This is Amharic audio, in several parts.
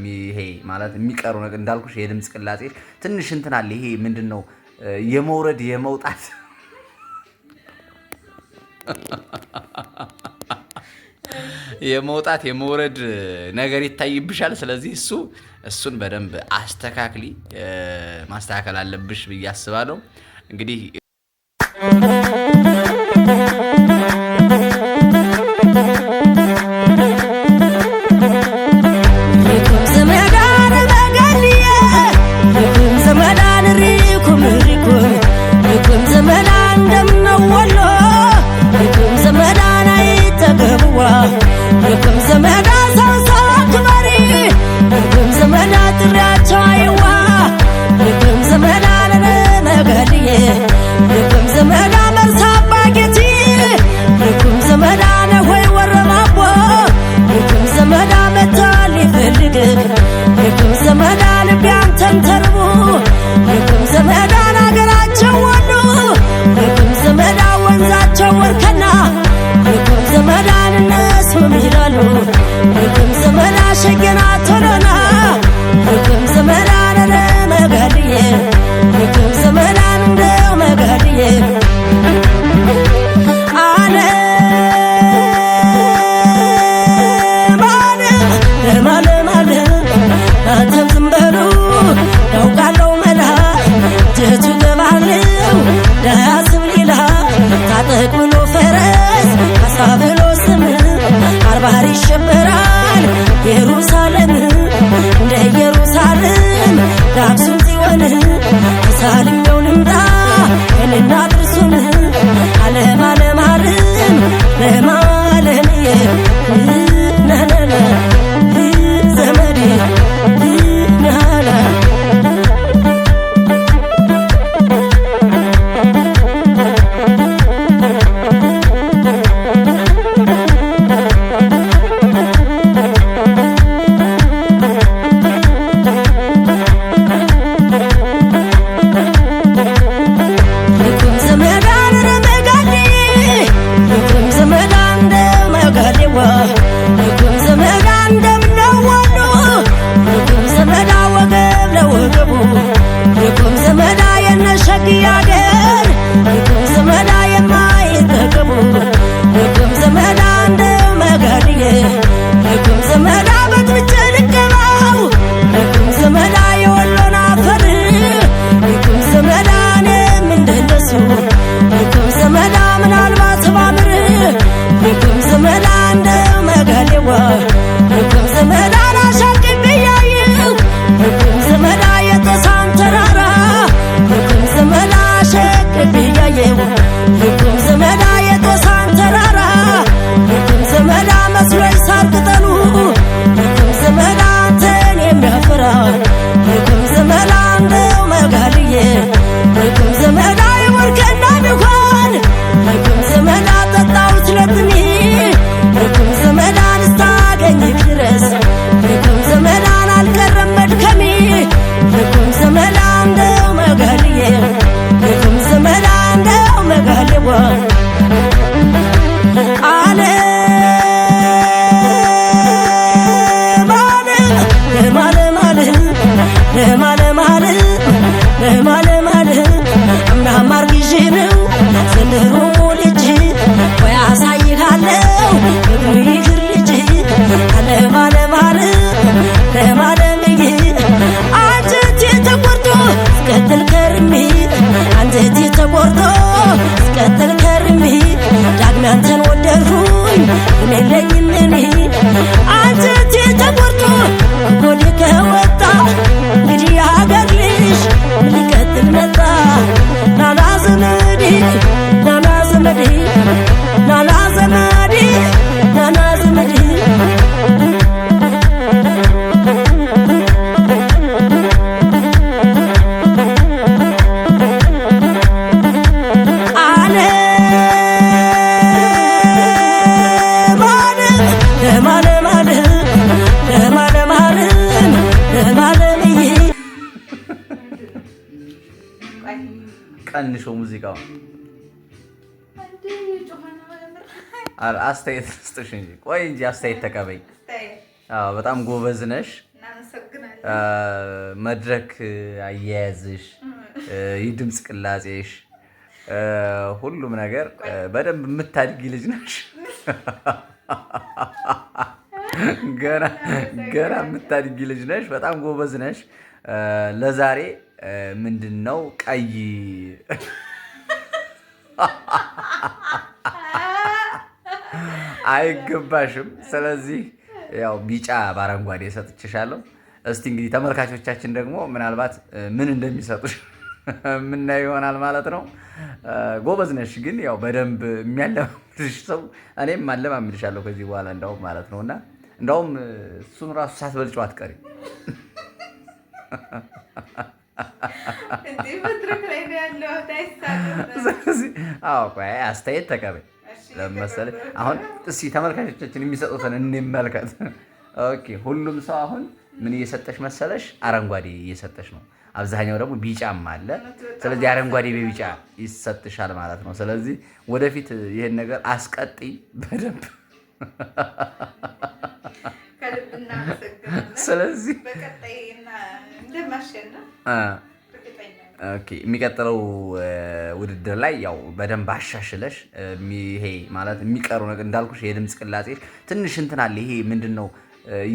ይሄ ማለት የሚቀሩ ነገር እንዳልኩሽ የድምጽ ቅላጼ ትንሽ እንትን አለ። ይሄ ምንድነው የመውረድ የመውጣት የመውጣት የመውረድ ነገር ይታይብሻል። ስለዚህ እሱን በደንብ አስተካክሊ፣ ማስተካከል አለብሽ ብዬ አስባለሁ። እንግዲህ ቀንሾ ሙዚቃው አስተያየት ስጥሽ እንጂ ቆይ እንጂ አስተያየት ተቀበይ። አዎ በጣም ጎበዝ ነሽ። መድረክ አያያዝሽ፣ የድምፅ ቅላጼሽ፣ ሁሉም ነገር በደንብ የምታድጊ ልጅ ነሽ። ገና የምታድጊ ልጅ ነሽ። በጣም ጎበዝ ነሽ። ለዛሬ ምንድን ነው ቀይ አይገባሽም። ስለዚህ ያው ቢጫ በአረንጓዴ ሰጥቼሻለሁ። እስቲ እንግዲህ ተመልካቾቻችን ደግሞ ምናልባት ምን እንደሚሰጡሽ የምናየው ይሆናል ማለት ነው። ጎበዝ ነሽ፣ ግን ያው በደንብ የሚያለማምድሽ ሰው እኔም አለማምድሻለሁ ከዚህ በኋላ እንዳውም ማለት ነው። እና እንዳውም እሱን ራሱ ሳትበልጪው አትቀሪም። አስተያየት ተቀበል ለመሰለኝ። አሁን እስኪ ተመልካቾቻችን የሚሰጡትን እንመልከት። ኦኬ፣ ሁሉም ሰው አሁን ምን እየሰጠሽ መሰለሽ? አረንጓዴ እየሰጠሽ ነው። አብዛኛው ደግሞ ቢጫም አለ። ስለዚህ አረንጓዴ በቢጫ ይሰጥሻል ማለት ነው። ስለዚህ ወደፊት ይሄን ነገር አስቀጥይ በደንብ። ስለዚህ የሚቀጥለው ውድድር ላይ ያው በደንብ አሻሽለሽ ይሄ ማለት የሚቀሩ ነገር እንዳልኩሽ የድምፅ ቅላጼሽ ትንሽ እንትን አለ። ይሄ ምንድን ነው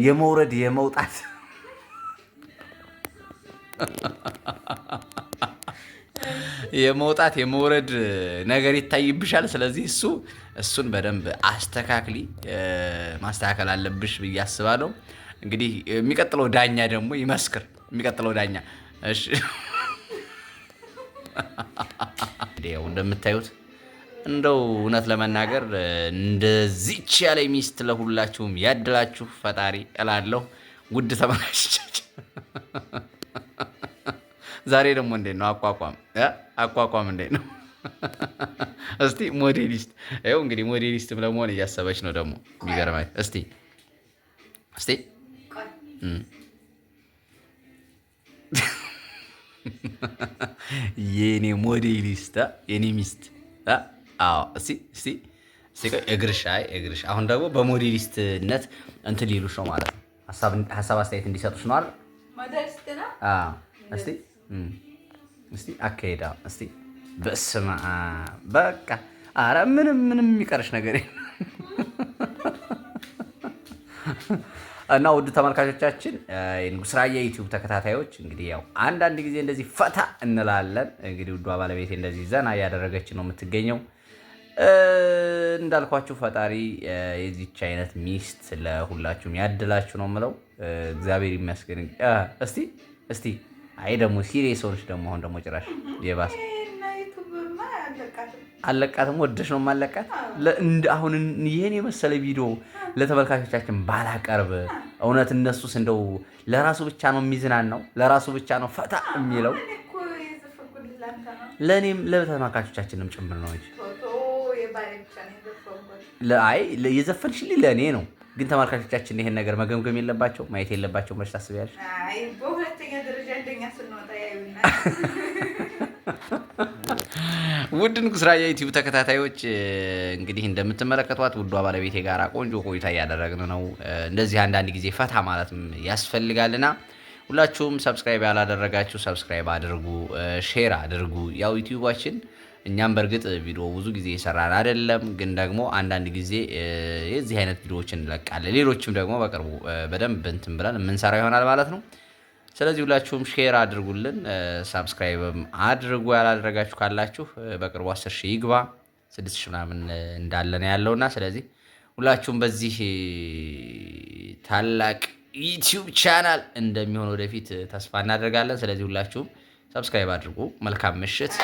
የመውረድ የመውጣት የመውረድ ነገር ይታይብሻል። ስለዚህ እሱን በደንብ አስተካክሊ፣ ማስተካከል አለብሽ ብዬ አስባለሁ። እንግዲህ የሚቀጥለው ዳኛ ደግሞ ይመስክር። የሚቀጥለው ዳኛ እሺ፣ ያው እንደምታዩት እንደው እውነት ለመናገር እንደዚች ያለ ሚስት ለሁላችሁም ያድላችሁ ፈጣሪ እላለሁ። ውድ ተመልካቾቻችን ዛሬ ደግሞ እንዴት ነው አቋቋም እንዴት ነው? እስቲ ሞዴሊስት ይኸው እንግዲህ ሞዴሊስትም ለመሆን እያሰበች ነው ደግሞ የሚገርማኝ። እስቲ የኔ ሞዴሊስት የኔ ሚስት እስቲ እግርሽ አሁን ደግሞ በሞዴሊስትነት እንትን ሊሉሽ ነው ማለት ነው። ሀሳብ አስተያየት እንዲሰጡሽ ነው አይደል? እስቲ አካሄዳ እስቲ በስመ አብ በቃ ኧረ ምንም የሚቀርሽ ነገር እና ውድ ተመልካቾቻችን የንጉስ ራያ ዩቲዩብ ተከታታዮች እንግዲህ ያው አንዳንድ ጊዜ እንደዚህ ፈታ እንላለን። እንግዲህ ውዷ ባለቤቴ እንደዚህ ዘና እያደረገች ነው የምትገኘው። እንዳልኳችሁ ፈጣሪ የዚች አይነት ሚስት ለሁላችሁም ያድላችሁ ነው የምለው። እግዚአብሔር ይመስገን። እስቲ አይ ደግሞ ሲሪየስ ሆነሽ ደግሞ አሁን ደግሞ ጭራሽ የባሰ አለቃትም ወደሽ ነው ማለቃት። አሁን ይሄን የመሰለ ቪዲዮ ለተመልካቾቻችን ባላቀርብ እውነት እነሱስ እንደው ለራሱ ብቻ ነው የሚዝናናው፣ ለራሱ ብቻ ነው ፈታ የሚለው፣ ለእኔም ለተመልካቾቻችንም ጭምር ነው እንጂ አይ የዘፈንሽልኝ ለእኔ ነው። ግን ተመልካቾቻችን ይሄን ነገር መገምገም የለባቸው ማየት የለባቸው መች ታስቢያለሽ? በሁለተኛ ደረጃ እንደኛ ስንወጣ ያዩና ውድ ንጉስ ራያ ዩቲዩብ ተከታታዮች እንግዲህ እንደምትመለከቷት ውዷ ባለቤቴ ጋር ቆንጆ ቆይታ እያደረግን ነው። እንደዚህ አንዳንድ ጊዜ ፈታ ማለትም ያስፈልጋልና ሁላችሁም ሰብስክራይብ ያላደረጋችሁ ሰብስክራይብ አድርጉ፣ ሼር አድርጉ። ያው ዩቲዩባችን እኛም በእርግጥ ቪዲዮ ብዙ ጊዜ ይሰራል አይደለም፣ ግን ደግሞ አንዳንድ ጊዜ የዚህ አይነት ቪዲዮዎችን እንለቃለን። ሌሎችም ደግሞ በቅርቡ በደንብ እንትን ብለን የምንሰራ ይሆናል ማለት ነው። ስለዚህ ሁላችሁም ሼር አድርጉልን፣ ሳብስክራይብም አድርጉ። ያላደረጋችሁ ካላችሁ በቅርቡ 10,000 ይግባ፣ 6,000 ምናምን እንዳለን ያለውና ስለዚህ ሁላችሁም በዚህ ታላቅ ዩቲዩብ ቻናል እንደሚሆን ወደፊት ተስፋ እናደርጋለን። ስለዚህ ሁላችሁም ሰብስክራይብ አድርጉ። መልካም ምሽት።